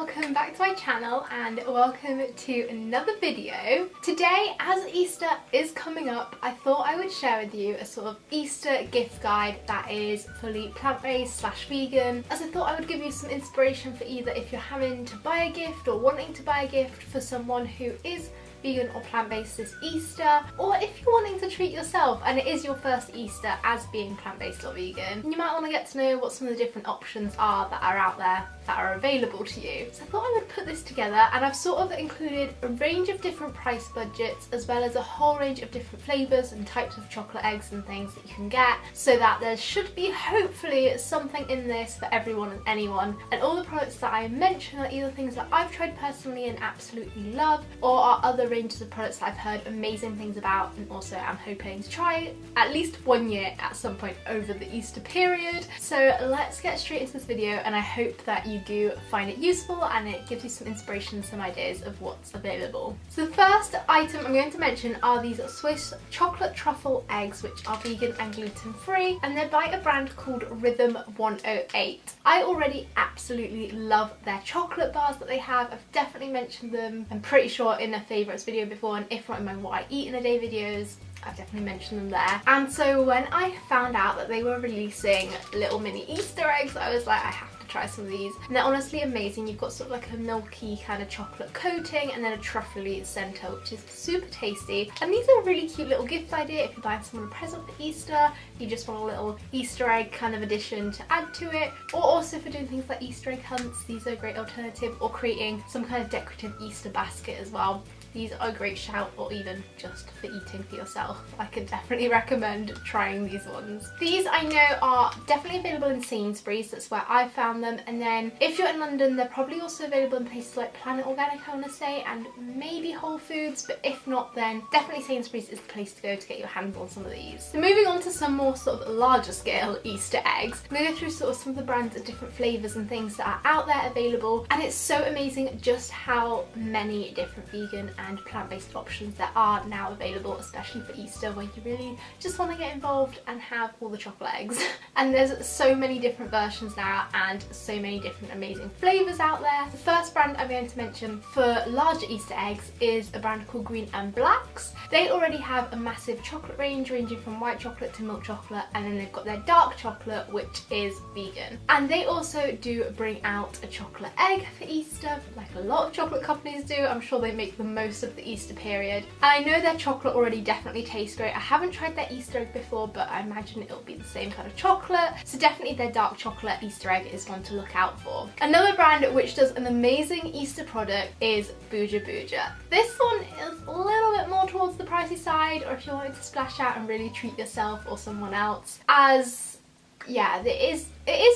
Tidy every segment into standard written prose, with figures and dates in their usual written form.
welcome back to my channel and welcome to another video. Today, as Easter is coming up, I thought I would share with you a sort of Easter gift guide that is fully plant-based / vegan, as I thought I would give you some inspiration for either if you're having to buy a gift or wanting to buy a gift for someone who is vegan or plant-based this Easter, or if you're wanting to treat yourself and it is your first Easter as being plant-based or vegan, you might want to get to know what some of the different options are that are out there that are available to you. So I thought I would put this together, and I've sort of included a range of different price budgets as well as a whole range of different flavours and types of chocolate eggs and things that you can get, so that there should be hopefully something in this for everyone and anyone. And all the products that I mention are either things that I've tried personally and absolutely love, or are other ranges of products that I've heard amazing things about and also I'm hoping to try at least one year at some point over the Easter period. So let's get straight into this video, and I hope that you do find it useful and it gives you some inspiration and some ideas of what's available. So the first item I'm going to mention are these Swiss chocolate truffle eggs, which are vegan and gluten free, and they're by a brand called Rhythm 108. I already absolutely love their chocolate bars that they have. I've definitely mentioned them, I'm pretty sure, in a favourites video before, and if not in my what I eat in a day videos, I've definitely mentioned them there. And so when I found out that they were releasing little mini Easter eggs, I was like, I have to try some of these. And they're honestly amazing. You've got sort of like a milky kind of chocolate coating and then a truffly centre, which is super tasty. And these are a really cute little gift idea if you're buying someone a present for Easter, you just want a little Easter egg kind of addition to add to it, or also for doing things like Easter egg hunts, these are a great alternative, or creating some kind of decorative Easter basket as well. These are a great shout, or even just for eating for yourself. I could definitely recommend trying these ones. These I know are definitely available in Sainsbury's, that's where I found them, and then if you're in London they're probably also available in places like Planet Organic, I want to say, and maybe Whole Foods, but if not then definitely Sainsbury's is the place to go to get your hands on some of these. So moving on to some more sort of larger scale Easter eggs, I'm going to go through sort of some of the brands and different flavours and things that are out there available, and it's so amazing just how many different vegan and plant-based options there are now available, especially for Easter, where you really just want to get involved and have all the chocolate eggs. And there's so many different versions now and so many different amazing flavours out there. The first brand I'm going to mention for larger Easter eggs is a brand called Green and Blacks. They already have a massive chocolate range ranging from white chocolate to milk chocolate, and then they've got their dark chocolate, which is vegan. And they also do bring out a chocolate egg for Easter, like a lot of chocolate companies do. I'm sure they make the most of the Easter period. And I know their chocolate already definitely tastes great. I haven't tried their Easter egg before, but I imagine it'll be the same kind of chocolate. So definitely their dark chocolate Easter egg is one to look out for. Another brand which does an amazing Easter product is Buju. This one is a little bit more towards the pricey side, or if you're wanting to splash out and really treat yourself or someone else, as yeah, it is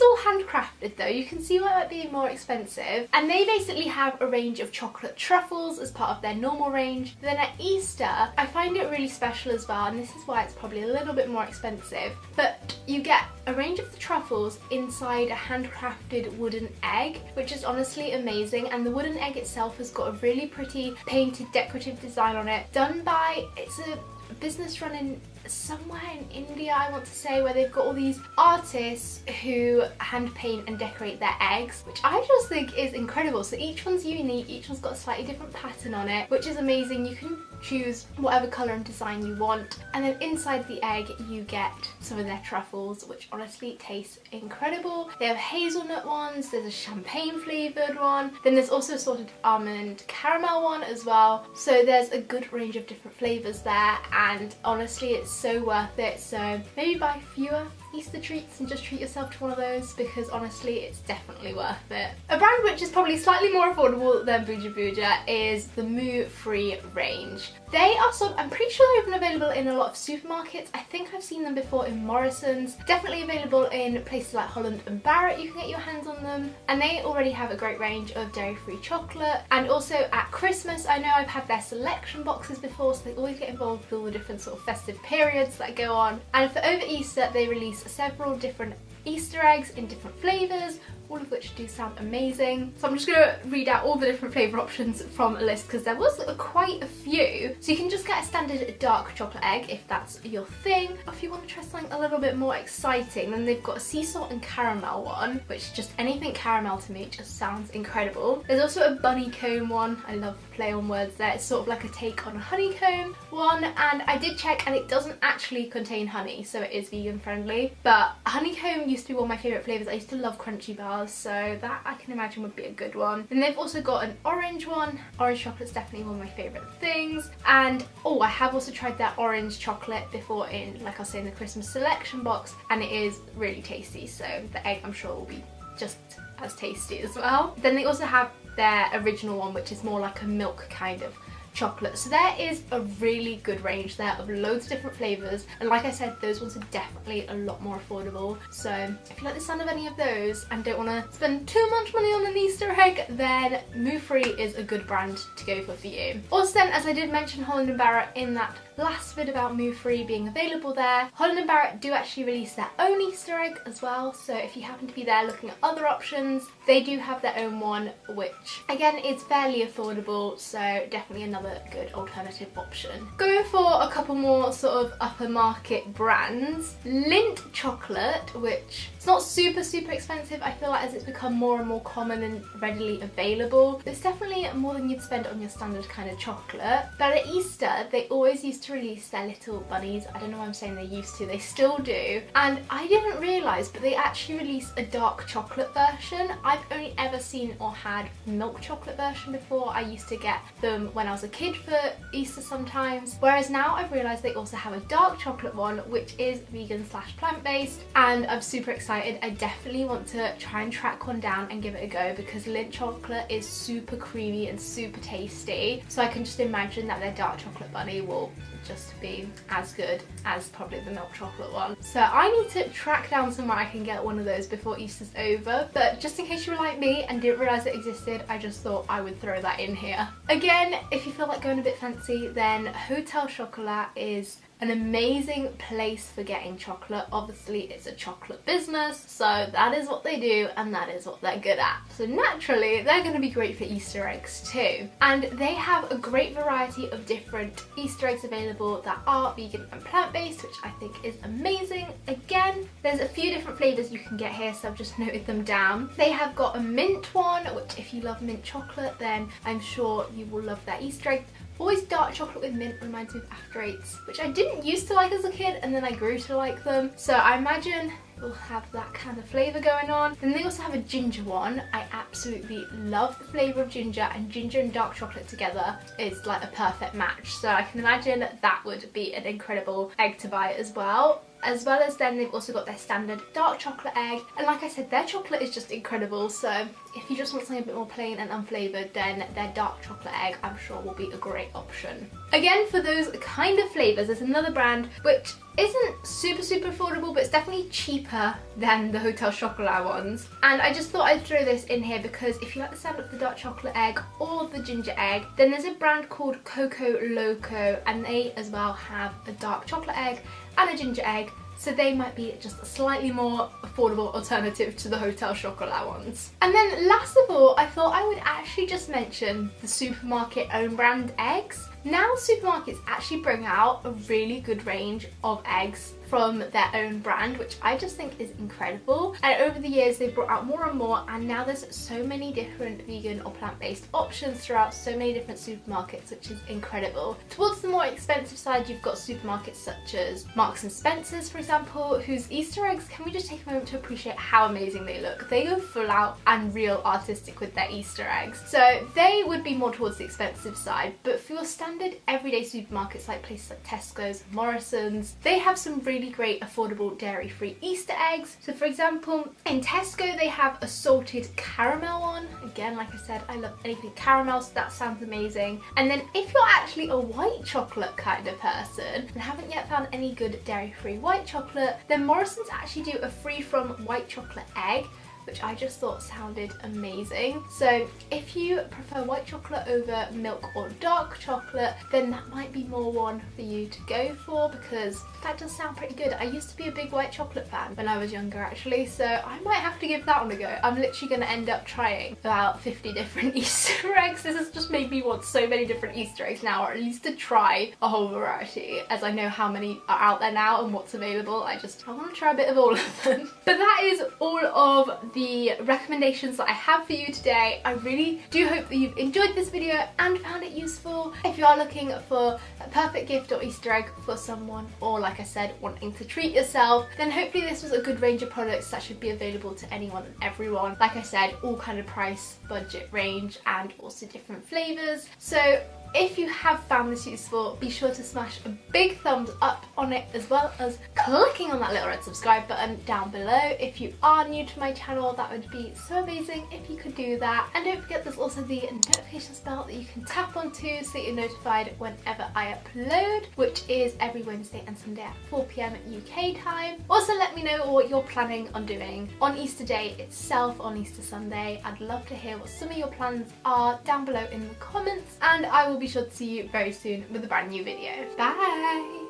all handcrafted though. You can see why it might be more expensive. And they basically have a range of chocolate truffles as part of their normal range. Then at Easter, I find it really special as well, and this is why it's probably a little bit more expensive. But you get a range of the truffles inside a handcrafted wooden egg, which is honestly amazing. And the wooden egg itself has got a really pretty painted decorative design on it, done by, it's a business run in somewhere in India, I want to say, where they've got all these artists who hand paint and decorate their eggs, which I just think is incredible. So each one's unique, each one's got a slightly different pattern on it, which is amazing. You can choose whatever colour and design you want, and then inside the egg you get some of their truffles, which honestly taste incredible. They have hazelnut ones, there's a champagne flavoured one, then there's also a sorted almond caramel one as well. So there's a good range of different flavours there, and honestly it's so worth it. So maybe buy fewer Easter treats and just treat yourself to one of those, because honestly it's definitely worth it. A brand which is probably slightly more affordable than Buju is the Moo Free range. They are I'm pretty sure they're even available in a lot of supermarkets. I think I've seen them before in Morrison's. Definitely available in places like Holland Barrett, you can get your hands on them. And they already have a great range of dairy-free chocolate. And also at Christmas, I know I've had their selection boxes before, so they always get involved with all the different sort of festive periods that go on. And for over Easter, they release several different Easter eggs in different flavours, all of which do sound amazing. So I'm just going to read out all the different flavour options from a list because there was quite a few. So you can just get a standard dark chocolate egg if that's your thing. Or if you want to try something a little bit more exciting, then they've got a sea salt and caramel one, which just anything caramel to me just sounds incredible. There's also a bunny comb one. I love the play on words there. It's sort of like a take on a honeycomb one, and I did check and it doesn't actually contain honey, so it is vegan friendly. But honeycomb used to be one of my favourite flavours. I used to love crunchy bars, so that I can imagine would be a good one. And they've also got an orange one. Orange chocolate's definitely one of my favourite things. And oh, I have also tried their orange chocolate before in, like I was saying, the Christmas selection box, and it is really tasty, so the egg I'm sure will be just as tasty as well. Then they also have their original one, which is more like a milk kind of chocolate. So there is a really good range there of loads of different flavours, and like I said, those ones are definitely a lot more affordable. So if you like the sound of any of those and don't want to spend too much money on an Easter egg, then Moo Free is a good brand to go for you. Also then, as I did mention Holland Barrett in that last bit about Moo Free being available there, Holland Barrett do actually release their own Easter egg as well, so if you happen to be there looking at other options, they do have their own one, which again is fairly affordable, so definitely another good alternative option. Going for a couple more sort of upper market brands, Lindt chocolate, which it's not super expensive, I feel like, as it's become more and more common and readily available. It's definitely more than you'd spend on your standard kind of chocolate. But at Easter, they always used to release their little bunnies. I don't know why I'm saying they used to, they still do. And I didn't realise, but they actually released a dark chocolate version. I've only ever seen or had milk chocolate version before. I used to get them when I was a kid for Easter sometimes. Whereas now I've realised they also have a dark chocolate one, which is vegan/plant-based. And I'm super excited. I definitely want to try and track one down and give it a go because Lindt chocolate is super creamy and super tasty. So I can just imagine that their dark chocolate bunny will just be as good as probably the milk chocolate one. So I need to track down somewhere I can get one of those before Easter's over, but just in case you were like me and didn't realise it existed, I just thought I would throw that in here. Again, if you feel like going a bit fancy, then Hotel Chocolat is an amazing place for getting chocolate. Obviously it's a chocolate business, so that is what they do and that is what they're good at. So naturally they're going to be great for Easter eggs too. And they have a great variety of different Easter eggs available that are vegan and plant-based, which I think is amazing. Again, there's a few different flavours you can get here, so I've just noted them down. They have got a mint one, which if you love mint chocolate, then I'm sure you will love their Easter egg. Always dark chocolate with mint reminds me of After Eights, which I didn't used to like as a kid and then I grew to like them. So I imagine we'll have that kind of flavour going on. Then they also have a ginger one. I absolutely love the flavour of ginger, and ginger and dark chocolate together is like a perfect match. So I can imagine that would be an incredible egg to buy as well. As well as then they've also got their standard dark chocolate egg, and like I said, their chocolate is just incredible, so if you just want something a bit more plain and unflavoured, then their dark chocolate egg I'm sure will be a great option. Again, for those kind of flavours, there's another brand which isn't super affordable, but it's definitely cheaper than the Hotel Chocolat ones, and I just thought I'd throw this in here because if you like the sound of the dark chocolate egg or the ginger egg, then there's a brand called Coco Loco, and they as well have a dark chocolate egg and a ginger egg, so they might be just a slightly more affordable alternative to the Hotel Chocolat ones. And then last of all, I thought I would actually just mention the supermarket own brand eggs. Now supermarkets actually bring out a really good range of eggs from their own brand, which I just think is incredible. And over the years they've brought out more and more, and now there's so many different vegan or plant-based options throughout so many different supermarkets, which is incredible. Towards the more expensive side, you've got supermarkets such as Marks and Spencer's, for example, whose Easter eggs, can we just take a moment to appreciate how amazing they look? They go full out and real artistic with their Easter eggs. So they would be more towards the expensive side, but for your standard everyday supermarkets like places like Tesco's, Morrison's, they have some really great affordable dairy-free Easter eggs. So for example, in Tesco they have a salted caramel one. Again, like I said, I love anything caramel, so that sounds amazing. And then if you're actually a white chocolate kind of person and haven't yet found any good dairy-free white chocolate, then Morrison's actually do a free from white chocolate egg, which I just thought sounded amazing. So if you prefer white chocolate over milk or dark chocolate, then that might be more one for you to go for, because that does sound pretty good. I used to be a big white chocolate fan when I was younger actually, so I might have to give that one a go. I'm literally going to end up trying about 50 different Easter eggs. This has just made me want so many different Easter eggs now, or at least to try a whole variety, as I know how many are out there now and what's available. I want to try a bit of all of them. But that is all of the recommendations that I have for you today. I really do hope that you've enjoyed this video and found it useful. If you are looking for a perfect gift or Easter egg for someone, or like I said, wanting to treat yourself, then hopefully this was a good range of products that should be available to anyone and everyone. Like I said, all kind of price, budget range, and also different flavours. So if you have found this useful, be sure to smash a big thumbs up on it, as well as clicking on that little red subscribe button down below. If you are new to my channel, that would be so amazing if you could do that. And don't forget, there's also the notifications bell that you can tap onto so that you're notified whenever I upload, which is every Wednesday and Sunday at 4 PM UK time. Also, let me know what you're planning on doing on Easter Day itself, on Easter Sunday. I'd love to hear what some of your plans are down below in the comments, and I will be sure to see you very soon with a brand new video. Bye!